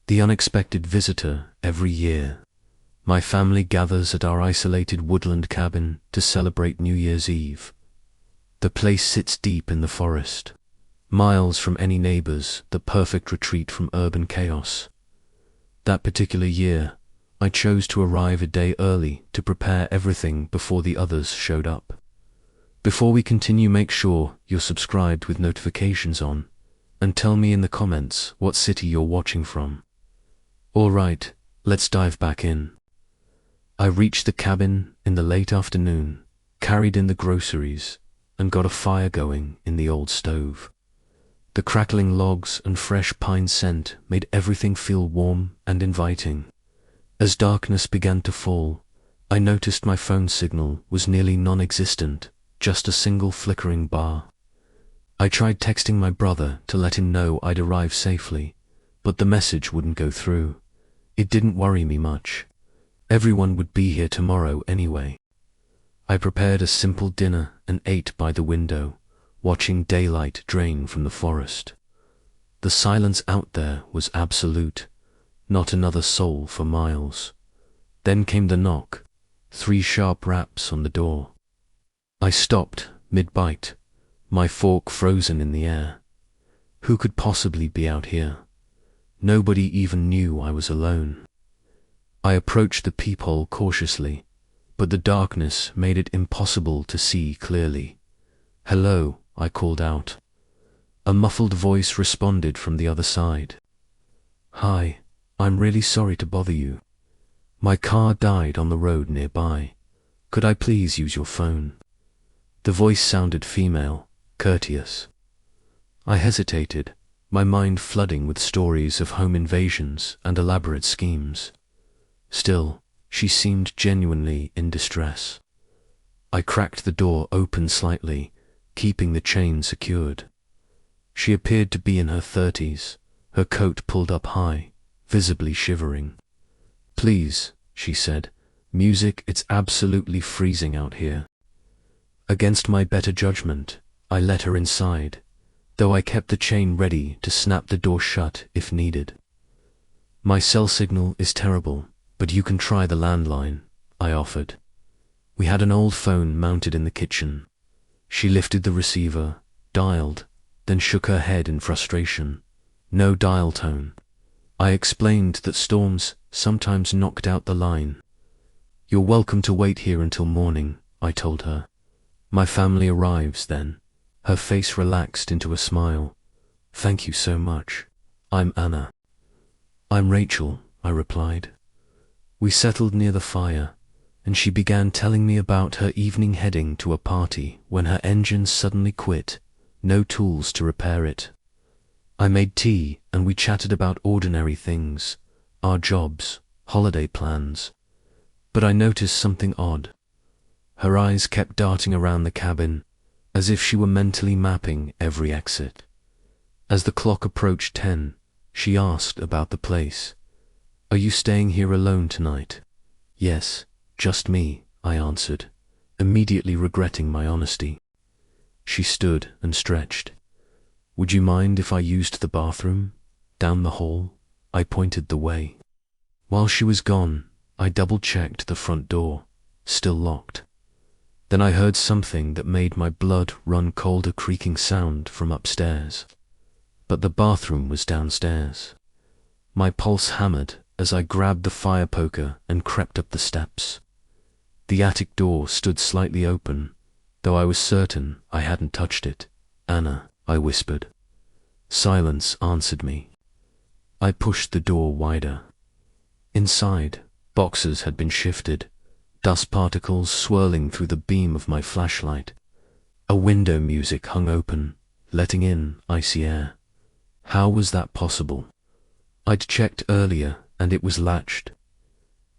The unexpected visitor every year. My family gathers at our isolated woodland cabin to celebrate New Year's Eve. The place sits deep in the forest, miles from any neighbors, the perfect retreat from urban chaos. That particular year, I chose to arrive a day early to prepare everything before the others showed up. Before we continue, make sure you're subscribed with notifications on, and tell me in the comments what city you're watching from. Alright, let's dive back in. I reached the cabin in the late afternoon, carried in the groceries, and got a fire going in the old stove. The crackling logs and fresh pine scent made everything feel warm and inviting. As darkness began to fall, I noticed my phone signal was nearly non-existent, just a single flickering bar. I tried texting my brother to let him know I'd arrived safely, but the message wouldn't go through. It didn't worry me much. Everyone would be here tomorrow anyway. I prepared a simple dinner and ate by the window, watching daylight drain from the forest. The silence out there was absolute, not another soul for miles. Then came the knock, 3 sharp raps on the door. I stopped mid-bite, my fork frozen in the air. Who could possibly be out here? Nobody even knew I was alone. I approached the peephole cautiously, but the darkness made it impossible to see clearly. "Hello," I called out. A muffled voice responded from the other side. "Hi, I'm really sorry to bother you. My car died on the road nearby. Could I please use your phone?" The voice sounded female, courteous. I hesitated, my mind flooding with stories of home invasions and elaborate schemes. Still, she seemed genuinely in distress. I cracked the door open slightly, keeping the chain secured. She appeared to be in her 30s, her coat pulled up high, visibly shivering. "Please," she said, "music, it's absolutely freezing out here." Against my better judgment, I let her inside, though I kept the chain ready to snap the door shut if needed. "My cell signal is terrible, but you can try the landline," I offered. We had an old phone mounted in the kitchen. She lifted the receiver, dialed, then shook her head in frustration. No dial tone. I explained that storms sometimes knocked out the line. "You're welcome to wait here until morning," I told her. "My family arrives then." Her face relaxed into a smile. "Thank you so much. I'm Anna." "I'm Rachel," I replied. We settled near the fire, and she began telling me about her evening heading to a party when her engine suddenly quit, no tools to repair it. I made tea and we chatted about ordinary things, our jobs, holiday plans. But I noticed something odd. Her eyes kept darting around the cabin, as if she were mentally mapping every exit. As the clock approached 10, she asked about the place. "Are you staying here alone tonight?" "Yes, just me," I answered, immediately regretting my honesty. She stood and stretched. "Would you mind if I used the bathroom? Down the hall?" I pointed the way. While she was gone, I double-checked the front door, still locked. Then I heard something that made my blood run cold, a creaking sound from upstairs. But the bathroom was downstairs. My pulse hammered as I grabbed the fire poker and crept up the steps. The attic door stood slightly open, though I was certain I hadn't touched it. "Anna," I whispered. Silence answered me. I pushed the door wider. Inside, boxes had been shifted, dust particles swirling through the beam of my flashlight. A window music hung open, letting in icy air. How was that possible? I'd checked earlier and it was latched.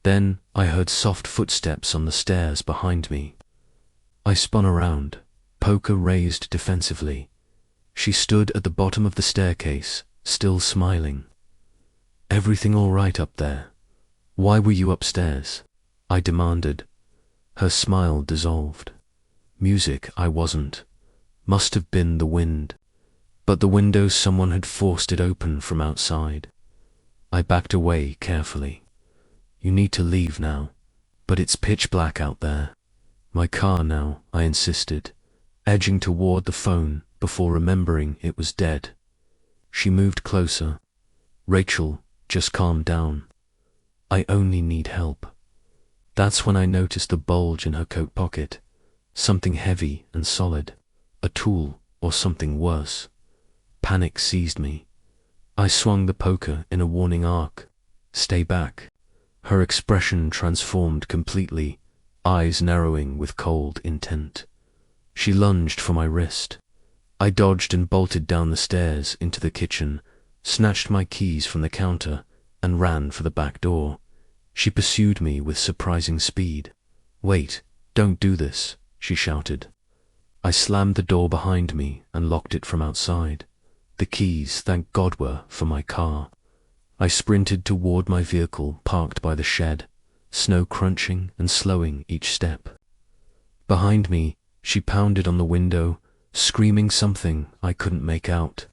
Then I heard soft footsteps on the stairs behind me. I spun around, poker raised defensively. She stood at the bottom of the staircase, still smiling. "Everything all right up there? Why were you upstairs?" I demanded. Her smile dissolved. Music, I wasn't. Must have been the wind. But the window, someone had forced it open from outside. I backed away carefully. You need to leave now. But it's pitch black out there. My car now, I insisted, edging toward the phone before remembering it was dead. She moved closer. Rachel, just calm down. I only need help. That's when I noticed the bulge in her coat pocket. Something heavy and solid. A tool or something worse. Panic seized me. I swung the poker in a warning arc. Stay back. Her expression transformed completely, eyes narrowing with cold intent. She lunged for my wrist. I dodged and bolted down the stairs into the kitchen, snatched my keys from the counter, and ran for the back door. She pursued me with surprising speed. "Wait, don't do this," she shouted. I slammed the door behind me and locked it from outside. The keys, thank God, were for my car. I sprinted toward my vehicle parked by the shed, snow crunching and slowing each step. Behind me, she pounded on the window, screaming something I couldn't make out.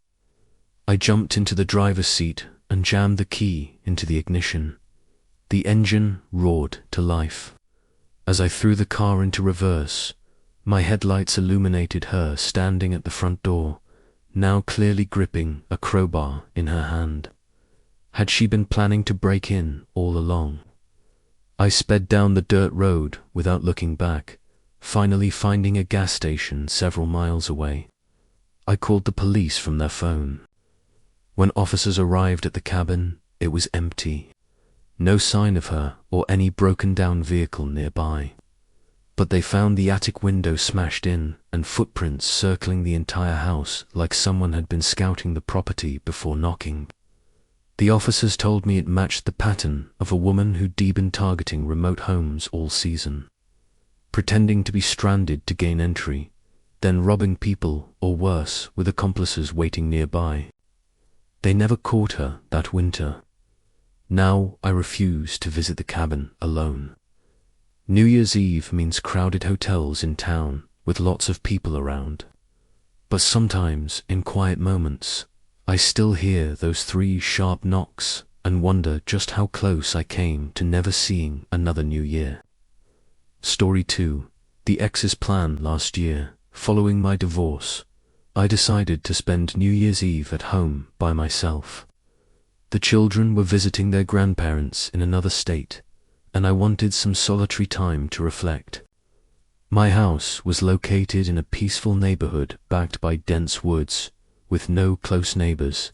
I jumped into the driver's seat and jammed the key into the ignition. The engine roared to life. As I threw the car into reverse, my headlights illuminated her standing at the front door, now clearly gripping a crowbar in her hand. Had she been planning to break in all along? I sped down the dirt road without looking back, finally finding a gas station several miles away. I called the police from their phone. When officers arrived at the cabin, it was empty. No sign of her or any broken-down vehicle nearby. But they found the attic window smashed in and footprints circling the entire house like someone had been scouting the property before knocking. The officers told me it matched the pattern of a woman who'd been targeting remote homes all season, pretending to be stranded to gain entry, then robbing people, or worse, with accomplices waiting nearby. They never caught her that winter. Now I refuse to visit the cabin alone. New Year's Eve means crowded hotels in town with lots of people around. But sometimes, in quiet moments, I still hear those 3 sharp knocks and wonder just how close I came to never seeing another New Year. Story 2. The ex's plan last year. Following my divorce, I decided to spend New Year's Eve at home by myself. The children were visiting their grandparents in another state, and I wanted some solitary time to reflect. My house was located in a peaceful neighborhood backed by dense woods, with no close neighbors.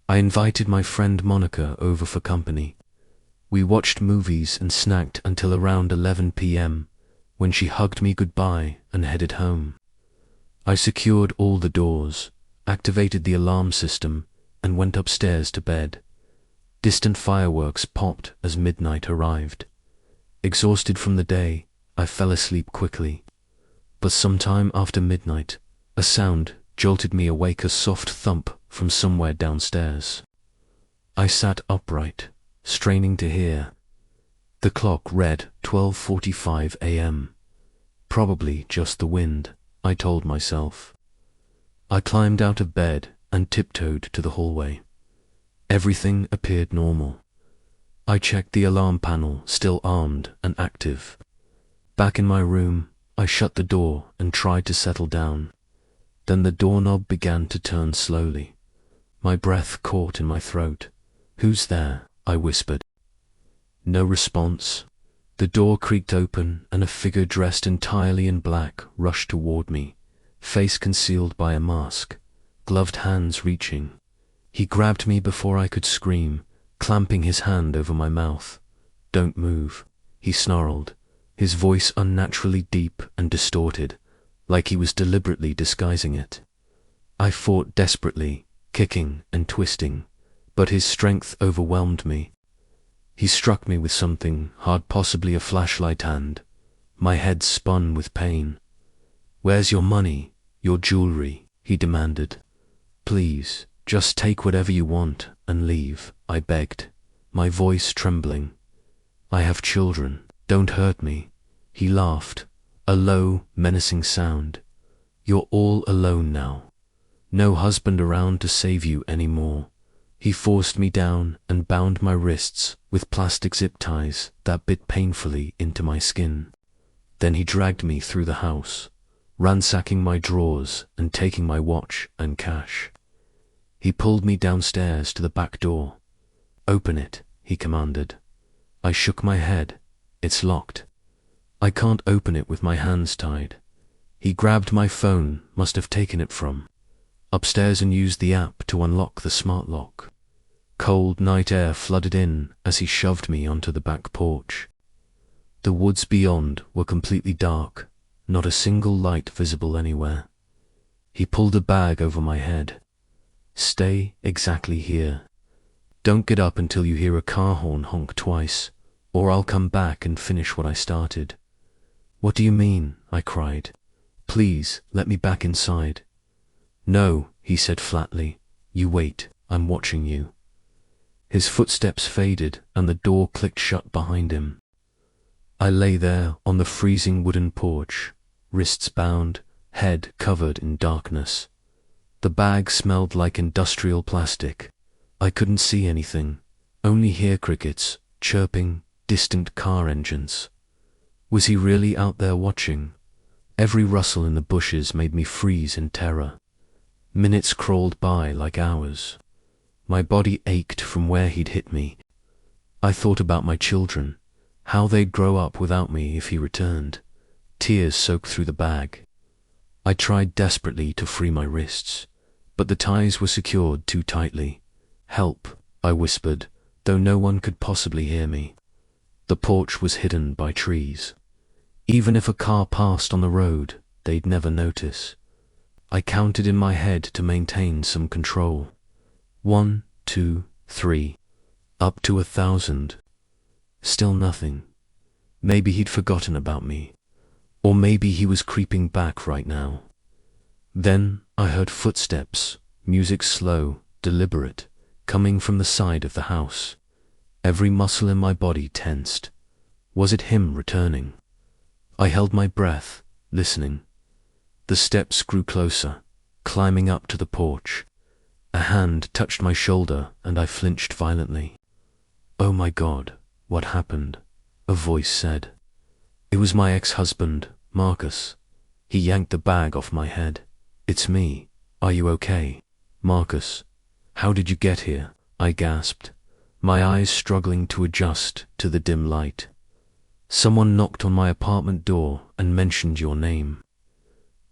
I invited my friend Monica over for company. We watched movies and snacked until around 11 p.m., when she hugged me goodbye and headed home. I secured all the doors, activated the alarm system, and went upstairs to bed. Distant fireworks popped as midnight arrived. Exhausted from the day, I fell asleep quickly. But sometime after midnight, a sound jolted me awake, a soft thump from somewhere downstairs. I sat upright, straining to hear. The clock read 12:45 a.m. Probably just the wind, I told myself. I climbed out of bed and tiptoed to the hallway. Everything appeared normal. I checked the alarm panel, still armed and active. Back in my room, I shut the door and tried to settle down. Then the doorknob began to turn slowly. My breath caught in my throat. "Who's there?" I whispered. No response. The door creaked open and a figure dressed entirely in black rushed toward me, face concealed by a mask, gloved hands reaching. He grabbed me before I could scream, clamping his hand over my mouth. "Don't move," he snarled, his voice unnaturally deep and distorted, like he was deliberately disguising it. I fought desperately, kicking and twisting, but his strength overwhelmed me. He struck me with something hard, possibly a flashlight hand. My head spun with pain. "Where's your money, your jewelry?" he demanded. "Please, just take whatever you want and leave," I begged, my voice trembling. "I have children, don't hurt me." He laughed, a low, menacing sound. "You're all alone now. No husband around to save you anymore." He forced me down and bound my wrists with plastic zip ties that bit painfully into my skin. Then he dragged me through the house, ransacking my drawers and taking my watch and cash. He pulled me downstairs to the back door. "Open it," he commanded. I shook my head. "It's locked. I can't open it with my hands tied." He grabbed my phone, must have taken it from upstairs, and used the app to unlock the smart lock. Cold night air flooded in as he shoved me onto the back porch. The woods beyond were completely dark, not a single light visible anywhere. He pulled a bag over my head. "Stay exactly here. Don't get up until you hear a car horn honk twice, or I'll come back and finish what I started." "What do you mean?" I cried. "Please, let me back inside." "No," he said flatly. "You wait, I'm watching you." His footsteps faded and the door clicked shut behind him. I lay there on the freezing wooden porch, wrists bound, head covered in darkness. The bag smelled like industrial plastic. I couldn't see anything, only hear crickets, chirping, distant car engines. Was he really out there watching? Every rustle in the bushes made me freeze in terror. Minutes crawled by like hours. My body ached from where he'd hit me. I thought about my children, how they'd grow up without me if he returned. Tears soaked through the bag. I tried desperately to free my wrists, but the ties were secured too tightly. "Help," I whispered, though no one could possibly hear me. The porch was hidden by trees. Even if a car passed on the road, they'd never notice. I counted in my head to maintain some control. 1, 2, 3, up to 1,000. Still nothing. Maybe he'd forgotten about me, or maybe he was creeping back right now. Then I heard footsteps, music slow, deliberate, coming from the side of the house. Every muscle in my body tensed. Was it him returning? I held my breath, listening. The steps grew closer, climbing up to the porch. A hand touched my shoulder and I flinched violently. "Oh my God, what happened?" a voice said. It was my ex-husband, Marcus. He yanked the bag off my head. "It's me. Are you okay?" "Marcus, how did you get here?" I gasped, my eyes struggling to adjust to the dim light. "Someone knocked on my apartment door and mentioned your name."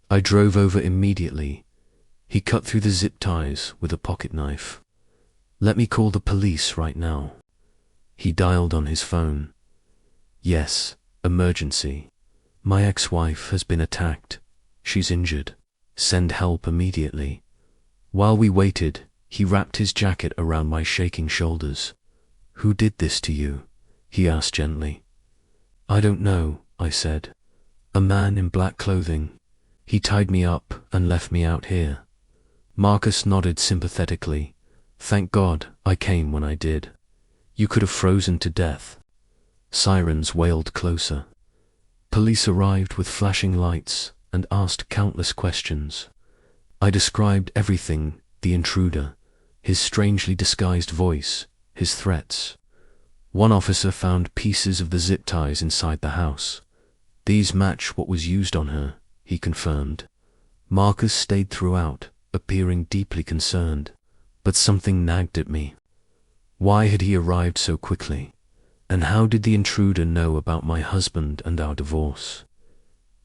I drove over immediately. He cut through the zip ties with a pocket knife. "Let me call the police right now." He dialed on his phone. "Yes, emergency. My ex-wife has been attacked. She's injured. Send help immediately." While we waited, he wrapped his jacket around my shaking shoulders. "Who did this to you?" he asked gently. "I don't know," I said. "A man in black clothing. He tied me up and left me out here." Marcus nodded sympathetically. "Thank God I came when I did. You could have frozen to death." Sirens wailed closer. Police arrived with flashing lights and asked countless questions. I described everything: the intruder, his strangely disguised voice, his threats. One officer found pieces of the zip ties inside the house. "These match what was used on her," he confirmed. Marcus stayed throughout, appearing deeply concerned, but something nagged at me. Why had he arrived so quickly? And how did the intruder know about my husband and our divorce?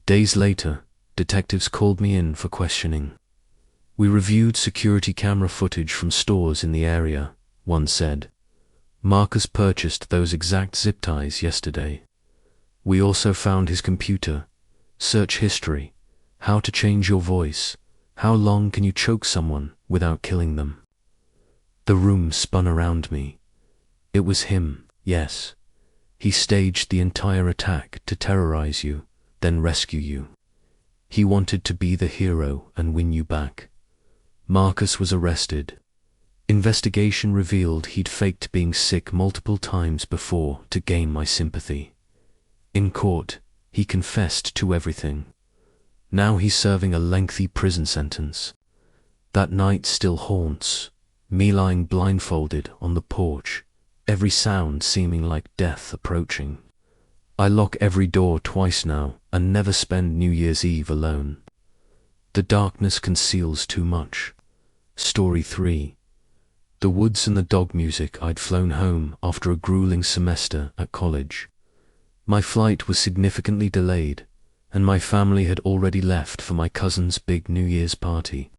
Days later, detectives called me in for questioning. "We reviewed security camera footage from stores in the area," one said. "Marcus purchased those exact zip ties yesterday. We also found his computer, search history, how to change your voice, how long can you choke someone without killing them." The room spun around me. It was him, yes. He staged the entire attack to terrorize you, then rescue you. He wanted to be the hero and win you back. Marcus was arrested. Investigation revealed he'd faked being sick multiple times before to gain my sympathy. In court, he confessed to everything. Now he's serving a lengthy prison sentence. That night still haunts. Me lying blindfolded on the porch, every sound seeming like death approaching. I lock every door twice now and never spend New Year's Eve alone. The darkness conceals too much. Story 3. The woods and the dog music. I'd flown home after a grueling semester at college. My flight was significantly delayed, and my family had already left for my cousin's big New Year's party.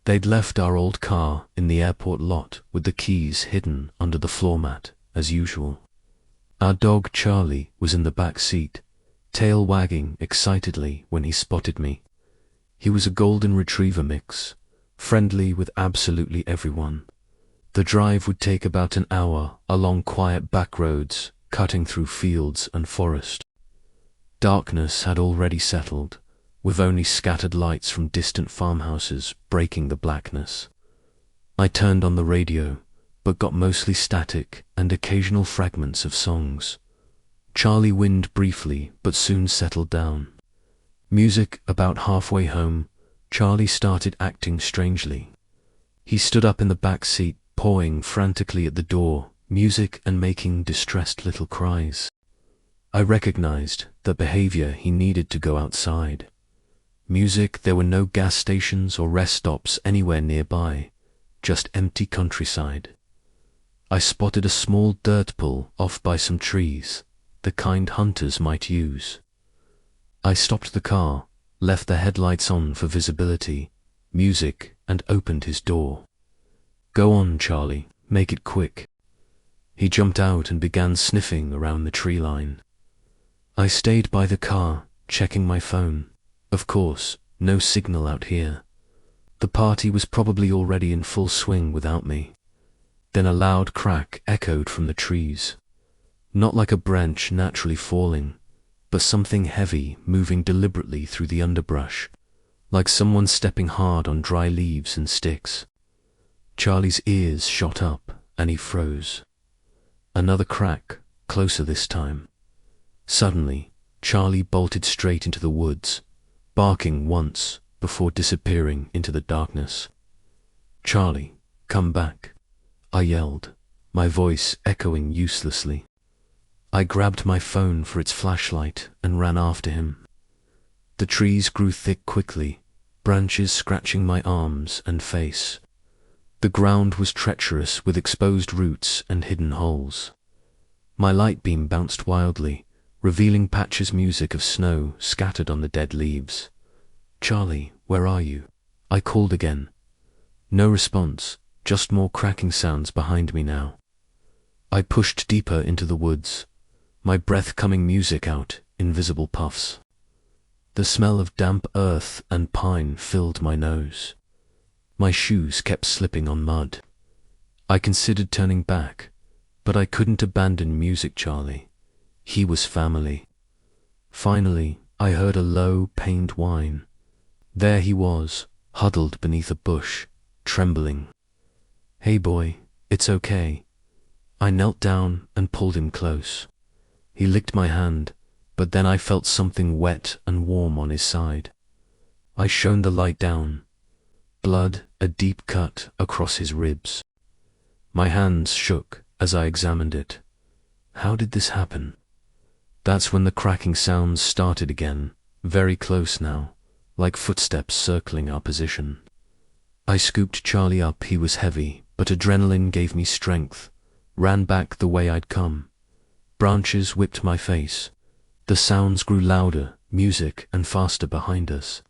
They'd left our old car in the airport lot with the keys hidden under the floor mat, as usual. Our dog Charlie was in the back seat, tail wagging excitedly when he spotted me. He was a golden retriever mix, friendly with absolutely everyone. The drive would take about an hour along quiet back roads, cutting through fields and forest. Darkness had already settled, with only scattered lights from distant farmhouses breaking the blackness. I turned on the radio, but got mostly static and occasional fragments of songs. Charlie whined briefly, but soon settled down. Music about halfway home, Charlie started acting strangely. He stood up in the back seat, pawing frantically at the door, music and making distressed little cries. I recognized the behavior. He needed to go outside. Music. There were no gas stations or rest stops anywhere nearby, just empty countryside. I spotted a small dirt pool off by some trees, the kind hunters might use. I stopped the car, left the headlights on for visibility, music, and opened his door. "Go on, Charlie, make it quick." He jumped out and began sniffing around the tree line. I stayed by the car, checking my phone. Of course, no signal out here. The party was probably already in full swing without me. Then a loud crack echoed from the trees. Not like a branch naturally falling, but something heavy moving deliberately through the underbrush, like someone stepping hard on dry leaves and sticks. Charlie's ears shot up, and he froze. Another crack, closer this time. Suddenly, Charlie bolted straight into the woods, barking once before disappearing into the darkness. "Charlie, come back," I yelled, my voice echoing uselessly. I grabbed my phone for its flashlight and ran after him. The trees grew thick quickly, branches scratching my arms and face. The ground was treacherous with exposed roots and hidden holes. My light beam bounced wildly, revealing patches music of snow scattered on the dead leaves. "Charlie, where are you?" I called again. No response, just more cracking sounds behind me now. I pushed deeper into the woods, my breath coming music out, invisible puffs. The smell of damp earth and pine filled my nose. My shoes kept slipping on mud. I considered turning back, but I couldn't abandon music Charlie. He was family. Finally, I heard a low, pained whine. There he was, huddled beneath a bush, trembling. "Hey boy, it's okay." I knelt down and pulled him close. He licked my hand, but then I felt something wet and warm on his side. I shone the light down. Blood, a deep cut across his ribs. My hands shook as I examined it. How did this happen? That's when the cracking sounds started again, very close now, like footsteps circling our position. I scooped Charlie up. He was heavy, but adrenaline gave me strength. Ran back the way I'd come. Branches whipped my face. The sounds grew louder, music, and faster behind us.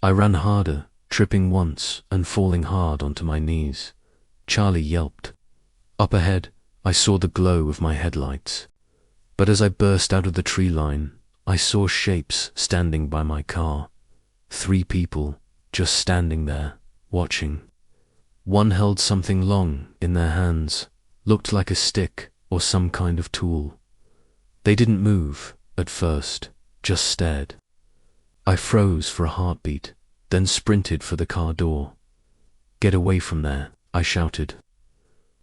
I ran harder, tripping once and falling hard onto my knees. Charlie yelped. Up ahead, I saw the glow of my headlights. But as I burst out of the tree line, I saw shapes standing by my car. 3 people, just standing there, watching. One held something long in their hands, looked like a stick or some kind of tool. They didn't move, at first, just stared. I froze for a heartbeat, then sprinted for the car door. "Get away from there," I shouted.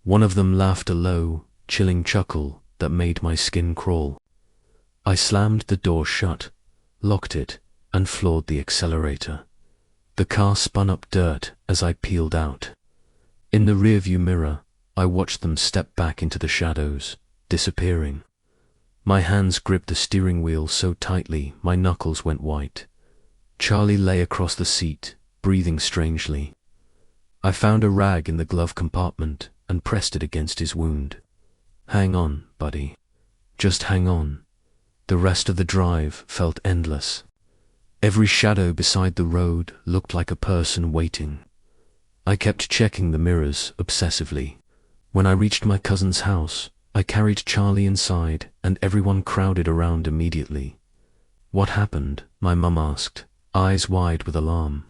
One of them laughed a low, chilling chuckle that made my skin crawl. I slammed the door shut, locked it, and floored the accelerator. The car spun up dirt as I peeled out. In the rearview mirror, I watched them step back into the shadows, disappearing. My hands gripped the steering wheel so tightly my knuckles went white. Charlie lay across the seat, breathing strangely. I found a rag in the glove compartment and pressed it against his wound. "Hang on, buddy. Just hang on." The rest of the drive felt endless. Every shadow beside the road looked like a person waiting. I kept checking the mirrors obsessively. When I reached my cousin's house, I carried Charlie inside and everyone crowded around immediately. "What happened?" my mum asked, eyes wide with alarm.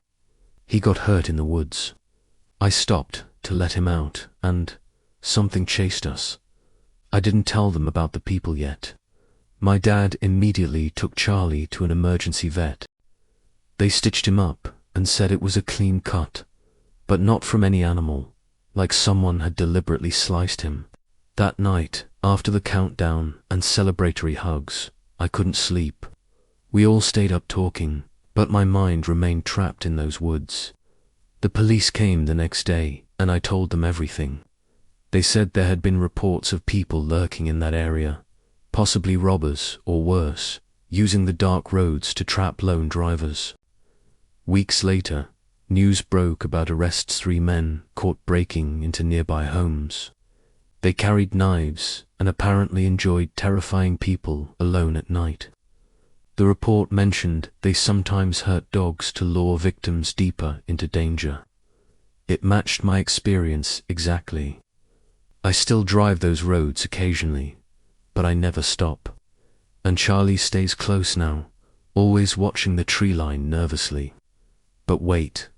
"He got hurt in the woods." I stopped to let him out, and something chased us. I didn't tell them about the people yet. My dad immediately took Charlie to an emergency vet. They stitched him up and said it was a clean cut, but not from any animal, like someone had deliberately sliced him. That night, after the countdown and celebratory hugs, I couldn't sleep. We all stayed up talking, but my mind remained trapped in those woods. The police came the next day, and I told them everything. They said there had been reports of people lurking in that area, possibly robbers or worse, using the dark roads to trap lone drivers. Weeks later, news broke about arrests 3 men caught breaking into nearby homes. They carried knives and apparently enjoyed terrifying people alone at night. The report mentioned they sometimes hurt dogs to lure victims deeper into danger. It matched my experience exactly. I still drive those roads occasionally, but I never stop. And Charlie stays close now, always watching the tree line nervously. But wait,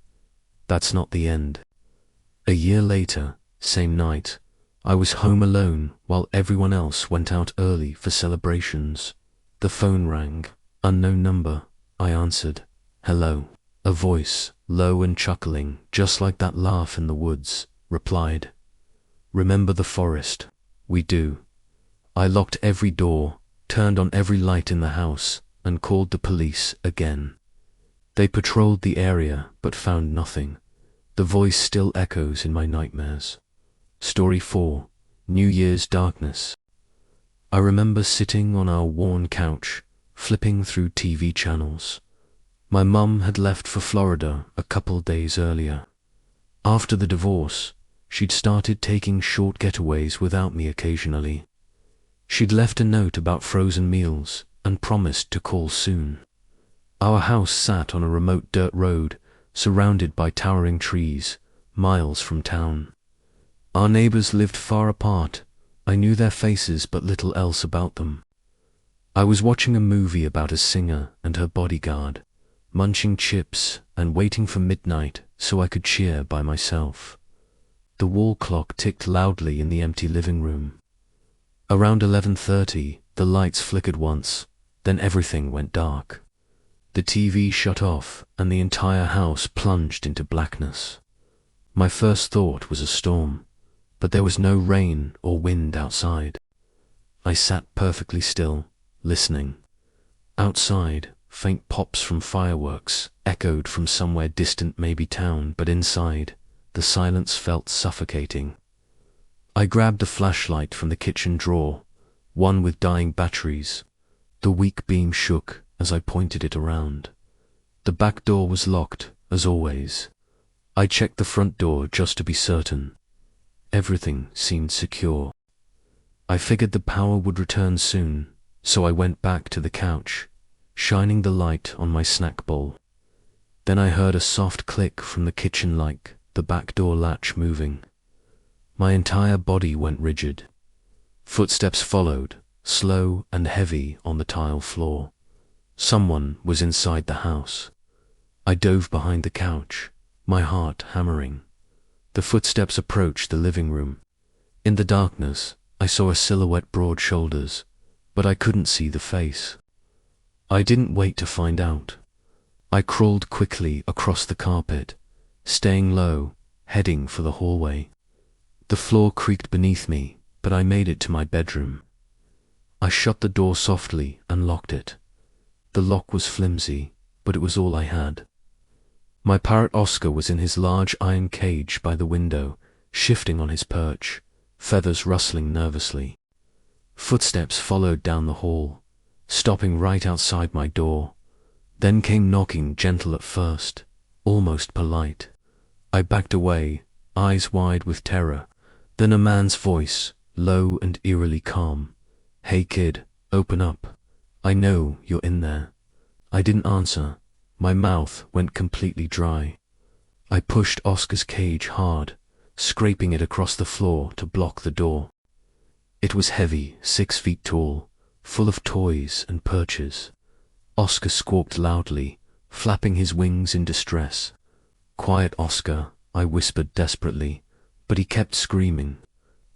that's not the end. A year later, same night, I was home alone while everyone else went out early for celebrations. The phone rang. Unknown number. I answered. "Hello." A voice, low and chuckling, just like that laugh in the woods, replied. "Remember the forest?" "We do." I locked every door, turned on every light in the house, and called the police again. They patrolled the area but found nothing. The voice still echoes in my nightmares. Story 4. New Year's Darkness. I remember sitting on our worn couch, flipping through TV channels. My mum had left for Florida a couple days earlier. After the divorce, she'd started taking short getaways without me occasionally. She'd left a note about frozen meals and promised to call soon. Our house sat on a remote dirt road, surrounded by towering trees, miles from town. Our neighbors lived far apart. I knew their faces but little else about them. I was watching a movie about a singer and her bodyguard, munching chips and waiting for midnight so I could cheer by myself. The wall clock ticked loudly in the empty living room. Around 11:30, the lights flickered once, then everything went dark. The TV shut off and the entire house plunged into blackness. My first thought was a storm, but there was no rain or wind outside. I sat perfectly still, listening. Outside, faint pops from fireworks echoed from somewhere distant, maybe town, but inside, the silence felt suffocating. I grabbed a flashlight from the kitchen drawer, one with dying batteries. The weak beam shook as I pointed it around. The back door was locked, as always. I checked the front door just to be certain. Everything seemed secure. I figured the power would return soon, so I went back to the couch, shining the light on my snack bowl. Then I heard a soft click from the kitchen, like the back door latch moving. My entire body went rigid. Footsteps followed, slow and heavy on the tile floor. Someone was inside the house. I dove behind the couch, my heart hammering. The footsteps approached the living room. In the darkness, I saw a silhouette, broad shoulders, but I couldn't see the face. I didn't wait to find out. I crawled quickly across the carpet, staying low, heading for the hallway. The floor creaked beneath me, but I made it to my bedroom. I shut the door softly and locked it. The lock was flimsy, but it was all I had. My parrot Oscar was in his large iron cage by the window, shifting on his perch, feathers rustling nervously. Footsteps followed down the hall, stopping right outside my door. Then came knocking, gentle at first, almost polite. I backed away, eyes wide with terror. Then a man's voice, low and eerily calm. "Hey kid, open up. I know you're in there." I didn't answer. My mouth went completely dry. I pushed Oscar's cage hard, scraping it across the floor to block the door. It was heavy, 6 feet tall, full of toys and perches. Oscar squawked loudly, flapping his wings in distress. "Quiet, Oscar," I whispered desperately, but he kept screaming.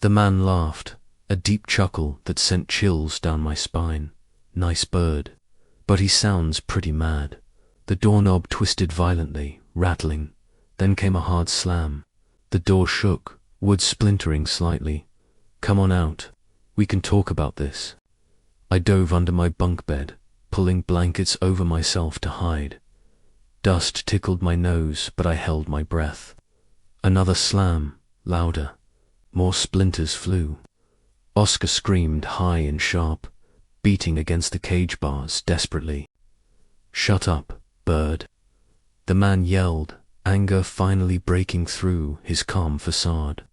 The man laughed, a deep chuckle that sent chills down my spine. "Nice bird. But he sounds pretty mad." The doorknob twisted violently, rattling. Then came a hard slam. The door shook, wood splintering slightly. "Come on out. We can talk about this." I dove under my bunk bed, pulling blankets over myself to hide. Dust tickled my nose, but I held my breath. Another slam, louder. More splinters flew. Oscar screamed high and sharp, beating against the cage bars desperately. "Shut up, bird." The man yelled, anger finally breaking through his calm facade.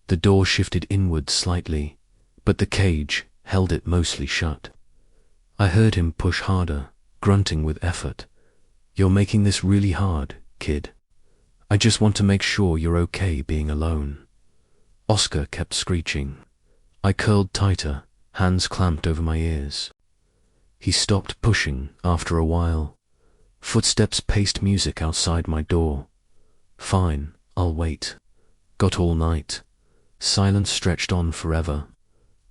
The door shifted inward slightly, but the cage held it mostly shut. I heard him push harder, grunting with effort. "You're making this really hard, kid. I just want to make sure you're okay being alone." Oscar kept screeching. I curled tighter, hands clamped over my ears. He stopped pushing after a while. Footsteps paced music outside my door. "Fine, I'll wait." Got all night. Silence stretched on forever.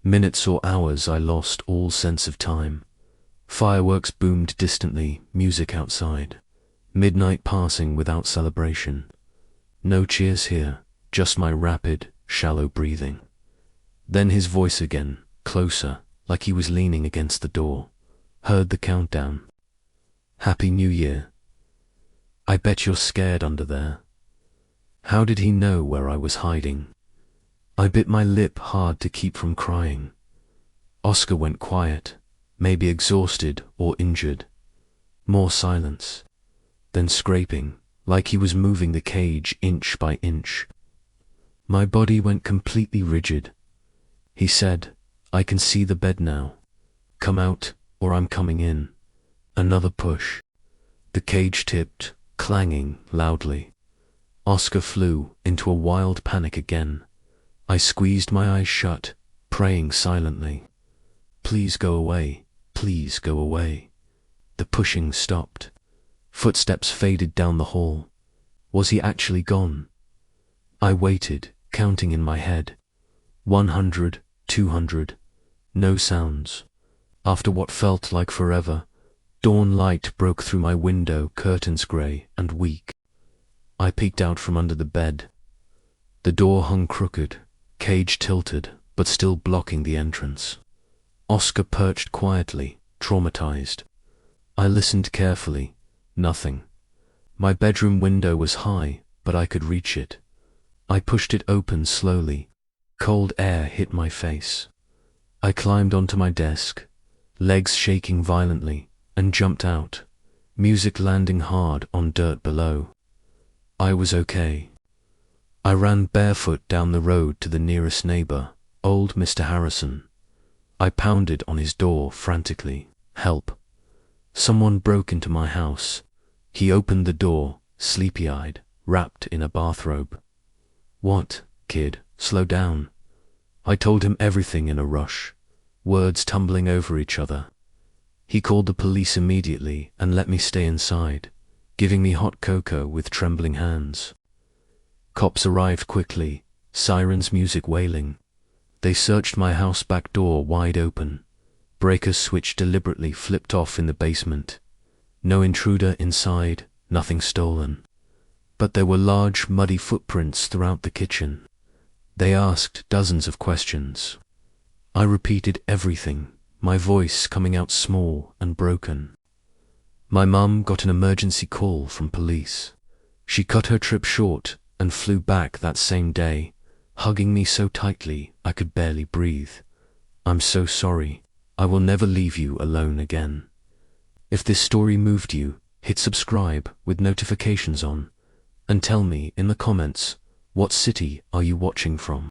Minutes or hours I lost all sense of time. Fireworks boomed distantly, music outside. Midnight passing without celebration. No cheers here, just my rapid, shallow breathing. Then his voice again, closer, like he was leaning against the door. Heard the countdown. "Happy New Year. I bet you're scared under there." How did he know where I was hiding? I bit my lip hard to keep from crying. Oscar went quiet, maybe exhausted or injured. More silence. Then scraping, like he was moving the cage inch by inch. My body went completely rigid. He said, "I can see the bed now. Come out, or I'm coming in." Another push. The cage tipped, clanging loudly. Oscar flew into a wild panic again. I squeezed my eyes shut, praying silently. "Please go away, please go away." The pushing stopped. Footsteps faded down the hall. Was he actually gone? I waited, counting in my head. 100, 200. No sounds. After what felt like forever, dawn light broke through my window, curtains grey and weak. I peeked out from under the bed. The door hung crooked, cage tilted, but still blocking the entrance. Oscar perched quietly, traumatized. I listened carefully. Nothing. My bedroom window was high, but I could reach it. I pushed it open slowly. Cold air hit my face. I climbed onto my desk, legs shaking violently, and jumped out, music landing hard on dirt below. I was okay. I ran barefoot down the road to the nearest neighbor, old Mr. Harrison. I pounded on his door frantically. "Help. Someone broke into my house." He opened the door, sleepy-eyed, wrapped in a bathrobe. "What, kid? Slow down." I told him everything in a rush, words tumbling over each other. He called the police immediately and let me stay inside, giving me hot cocoa with trembling hands. Cops arrived quickly, sirens music wailing. They searched my house back door wide open. Breaker switch deliberately flipped off in the basement. No intruder inside, nothing stolen. But there were large, muddy footprints throughout the kitchen. They asked dozens of questions. I repeated everything, my voice coming out small and broken. My mum got an emergency call from police. She cut her trip short and flew back that same day, hugging me so tightly I could barely breathe. "I'm so sorry. I will never leave you alone again." If this story moved you, hit subscribe with notifications on, and tell me in the comments, what city are you watching from?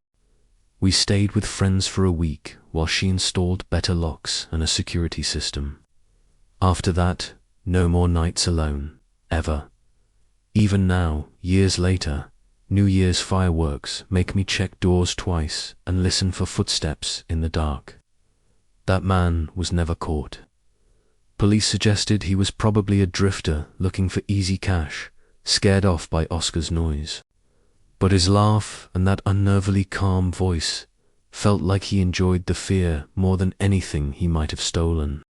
We stayed with friends for a week while she installed better locks and a security system. After that, no more nights alone, ever. Even now, years later, New Year's fireworks make me check doors twice and listen for footsteps in the dark. That man was never caught. Police suggested he was probably a drifter looking for easy cash, scared off by Oscar's noise. But his laugh and that unnervingly calm voice felt like he enjoyed the fear more than anything he might have stolen.